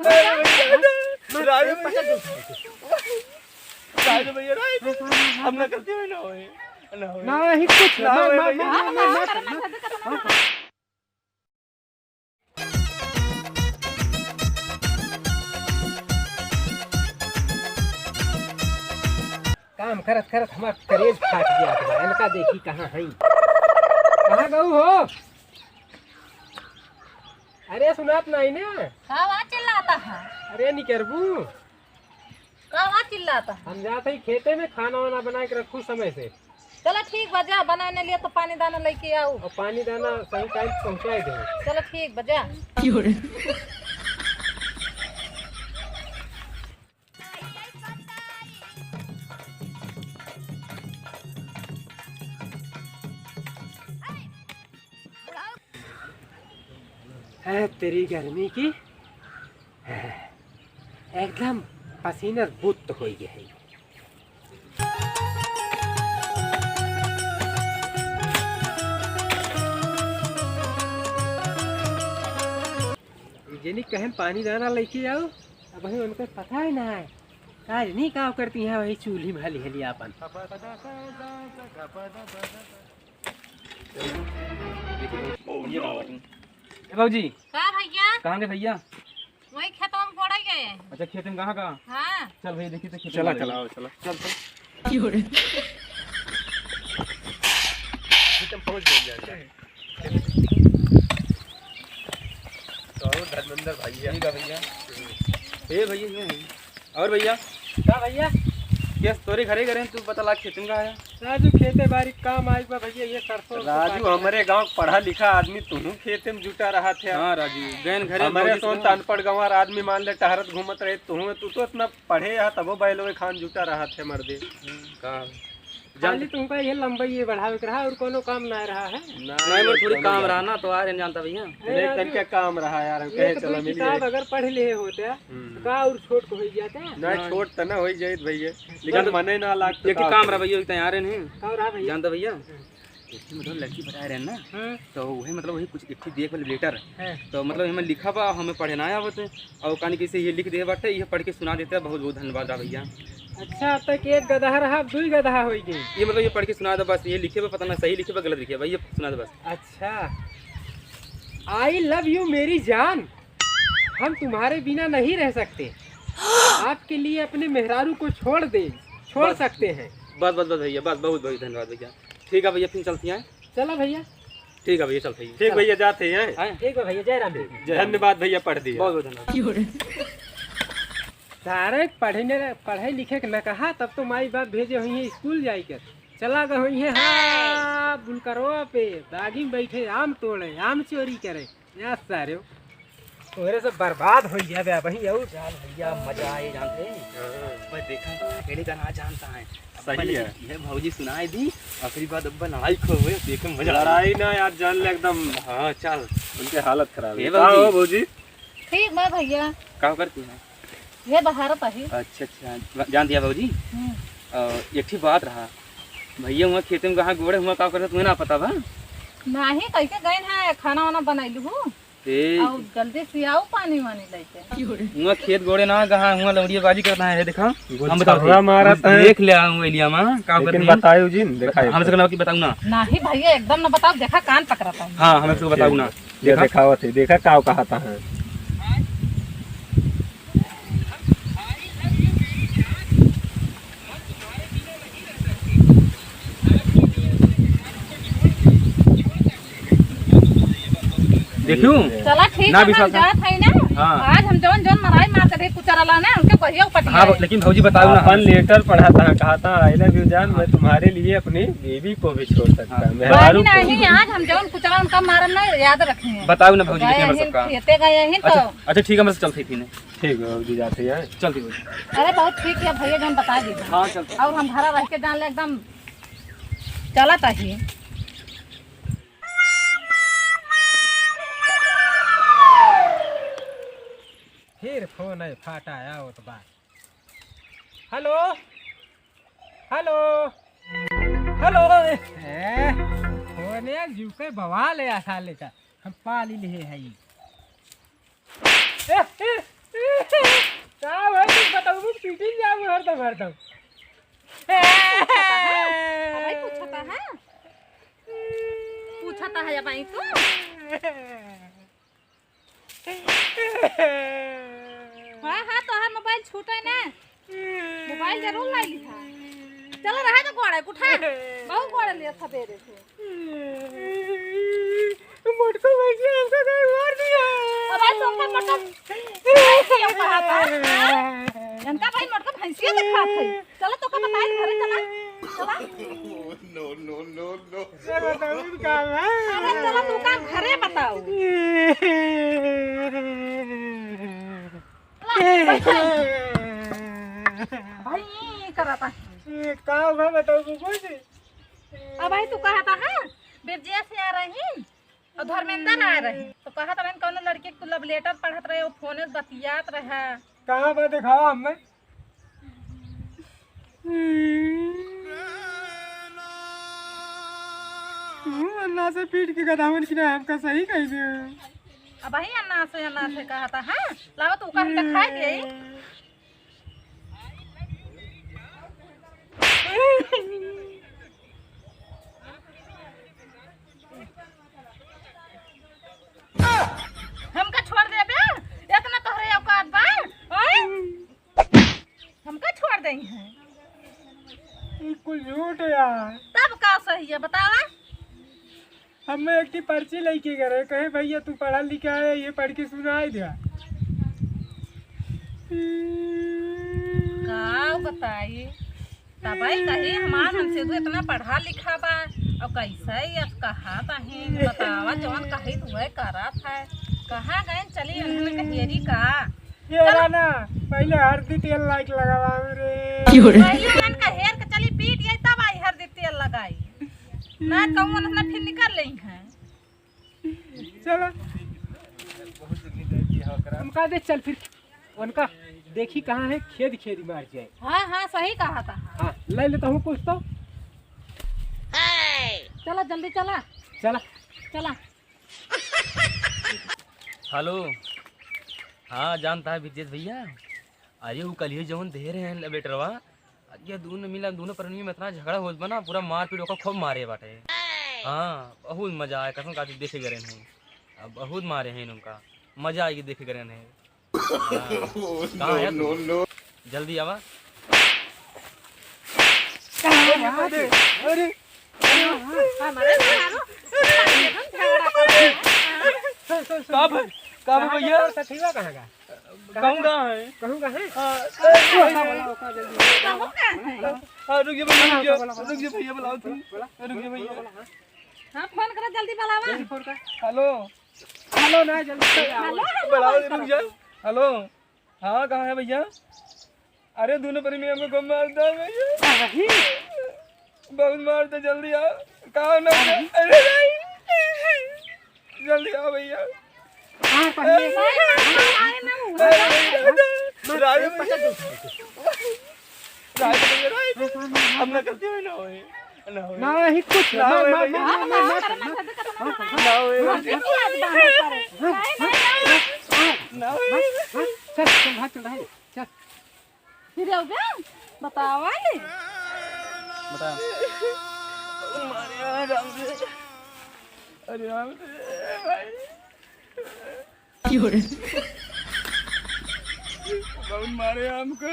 भैया हम ना करते हुए ना होए ना ही कुछ ना काम करत करत हमार करेज फाट गया था। इनका देखी कहाँ है, कहाँ गऊ हो? अरे सुनात नहीं ना? कहाँ चिल्लाता है? अरे निकरबू कहाँ चिल्लाता है? हम जाते ही खेते में खाना वाना बना के रखू समय से। चलो ठीक बजा, बनाने लिए तो पानी दाना लेके आओ और पानी दाना सही टाइम पहुँचा दे। चलो ठीक बजा। है तेरी गर्मी की एकदम पसीना बुत हो गया है। जेनी कहें पानी दाना लेके आओ, अब वही उनको पता है ना है काज नहीं काम करती है, वही चूल्ही में हली हली अपन। भाजी कहाँ भैया? कहाँ गए भैया? वही खेतों में पड़ गए। अच्छा खेत में कहाँ कहाँ? हाँ चल भैया देखिए तो खेत चला में चला चल चल पहुँच गए। तो धर्मेंद्र भैया ठीक है भैया। ए भैया ये है। और भैया क्या भैया? केस तोरे घरे घरे तू बता ला खेत में कहाँ है? राजू खेते बारी काम आई बा भैया, ये सरसों राजू हमारे गांव पढ़ा लिखा आदमी, तुम खेते में जुटा रहा थे। हाँ राजू गैन घरे हमारे तो अनपढ़ गंवार आदमी मान ले टहरत घूमत रहे, तू तो इतना पढ़े है तबो बैलों खान जुटा रहा थे मर्दे। कहाँ खाली तुमका ये लंबाई ये बढ़ावे के रहा और कोनो काम ना रहा है। नहीं मेरे थोड़ी काम रहा ना तो आ रहे जानता भैया। देख करके काम रहा यार, हम कहे एक चलो दो मिलिए। किताब अगर पढ़ ले होते तो का और छोट को हो जाते नहीं छोट तो ना हो जाए भैया, लेकिन मने ना लाग एक काम रहा भैया इतना आ रहे नहीं का रहा भैया। जानता भैया मतलब लड़की बता रहे हैं ना हाँ, तो वही मतलब वही कुछ एक देख वाले लेटर हाँ। तो मतलब हमें लिखा बा हमें पढ़े ना आवत और कहानी कैसे ये लिख दे बाटे ये पढ़ के सुना देते हैं। बहुत बहुत धन्यवाद रहा भैया। अच्छा अब तक एक गधा रहा, अब 2 गधा हो गई। ये मतलब ये पढ़ के सुना दे बस, ये लिखे बा पता ना सही लिखे बा गलत लिखे भाई, ये सुना दे बस। अच्छा आई लव यू मेरी जान, हम तुम्हारे बिना नहीं रह सकते, आपके लिए अपने मेहरारू को छोड़ सकते हैं। बस बस बस भैया बस, बहुत बहुत धन्यवाद भैया। ठीक है भैया फिर चलती हैं। चलो भैया। ठीक है भैया चलते हैं। ठीक भैया जाते हैं। ठीक है भैया, जय राम जी। धन्यवाद भैया, पढ़ दिए। बहुत बहुत धन्यवाद। सारे पढ़े लिखे के न कहा तब तो माई बाप भेजे हुई है स्कूल जाई कर, चला गए हुई है हाँ बुलकरवा पे बागी में बैठे आम तोड़े आम चोरी करे। यार सारे तोहरे से बर्बाद हो गया वही और भैया मजा आए जानते हैं। मैं देखा अकेले का ना जानता है सही है। ये भौजी सुनाई दी और फिर बाद अब्बा लड़ाई खो हुए देखे में मजा लड़ाई ना यार जान ले एकदम, हाँ चल उनके हालत खराब है। ए भौजी। भौजी ठीक बा भैया, क्या करती है? ये बहारत है। अच्छा अच्छा जान दिया भौजी। एक ही बात रहा भैया हुआ खेत में कहाँ गोड़े हुआ का करते तुम्हें ना पता बा? नहीं कैसे गए हैं, खाना वाना बनैलू हूँ और जल्दी से आओ पानी वानी लेके। हुआ खेत गोड़े ना कहाँ हुआ लौड़िया बाजी करना है देखा हम बताओ मारा देख ले आऊँ एलिया माँ का लेकिन बताओ जी दिखाई हमसे कहना कि बताऊँ ना। नहीं भैया एकदम ना बताओ, देखा कान पकड़ता है। हाँ हमें तो बताऊँ ना। दिखावत है, देखा क्या कहता है। देखूं चला ठीक ना है, विश्वास हम जात है ना। हाँ। आज हम जौन जौन मराई मारते थे कुचरला ना उनके कहियो पटिया। हाँ लेकिन भौजी बताओ ना। अपन लेटर पढ़ा था, कहा था आई लव यू जान, मैं तुम्हारे लिए अपनी बीवी को भी छोड़ सकता हूँ। मेहरारू को नहीं आज हम जौन कुचरला उनका मारन ना याद रखें। बताओ ना भौजी लेकिन हमारे सबका। खेते गए हैं तो अच्छा ठीक है मैं चलती थी ठीक है भौजी जाते हैं। चलती भौजी। अरे बहुत ठीक है भैया जौन बता दीजिए। हाँ चलते। और हम घर रह के जान ले एकदम चला ही। फिर फोन है फाटा आया हो तो बात। हेलो हेलो हेलो फोन यार जुके बवाल है साले का, हम पाली लिए है ये। तो मारता हूँ। भाई पूछता है भाई तू हाँ तो है मोबाइल छूटे ना मोबाइल जरूर लाई लिखा चलो रहा तो गोड़ा उठा बहुत गोड़ा लिया था दे से मोटको भैंसी हमको कहीं मार दिया। अब भाई तुमका मोटको क्यों कहा था इनका भाई मोटको भैंसी दिखा था चलो तो का बताई घरे चला चला नो बताओ क्या है। अरे चलो तू का घरे बताओ भाई करा था का होगा बताओ कुछ। अब भाई तू कहा था हाँ बिरजिया से आ रही और धर्मेंद्र आ रही तो कहा था कौन लड़के को लव लेटर पढ़त रहे वो फोन से बतियात रहा कहाँ पर दिखाओ हमें। अन्ना से पीट के गदावन की हमका सही कह दियो। अब भाई अन्ना से कहा था हाँ लाओ तू का दिखाई दे हमका छोड़ दे बे इतना तोहरे औकात बा ओए हमका छोड़ दे हैं कुछ झूठ यार। तब का सही है बतावा हमें एक पर्ची लेके गए कहे भैया तू पढ़ा लिखा है ये पढ़ के सुनाई दिया। का बताई तब भाई कही हमार हमसे तो इतना पढ़ा लिखा बा और कैसे ये कहा ताही बतावा जवन कही तू है करा था कहाँ गए चली उन्होंने कहेरी का ये ना पहले हल्दी तेल लाइक लगावा रे पहले मन का हेयर के चली पीट गई तब आई हल्दी तेल लगाई ना कहूँ ना फिर निकल ली है चलो हम कहा दे चल फिर उनका देखी कहाँ है खेद खेद मार जाए। हाँ हाँ सही कहा था हाँ ले लेता हूँ कुछ तो चला जल्दी चला चला चला हेलो हाँ जानता है विजेश भैया अरे वो कल ही जवन दे रहे हैं बेटरवा ये दोनों मिला दोनों परनी में इतना झगड़ा हो बना पूरा मार पीट होकर खूब मारे बाटे। हाँ बहुत मजा आया कसम का देखे गए हैं अब बहुत मारे हैं इनका मजा आएगी देखे गए हैं। कहाँ है तू? जल्दी आवा। अरे कब भैया सठीवा कहाँ का कहूँगा है कहूँगा है रुकिए भैया बुलाओ तुम रुकिए भैया हाँ फोन करो जल्दी बुलावा हेलो हेलो ना जल्दी बुलाओ रुक जा हेलो हाँ कहाँ है भैया अरे दोनों परी में हमको कम मारता है भैया बहुत मारता जल्दी आओ कहाँ ना अरे जल्दी आओ भैया हम ना करते हुए ना होए ना ही कुछ ना चल चल भाग चल चल फिर आओ बे बतावा ले बता अरे राम भाई बहुत मारे हमको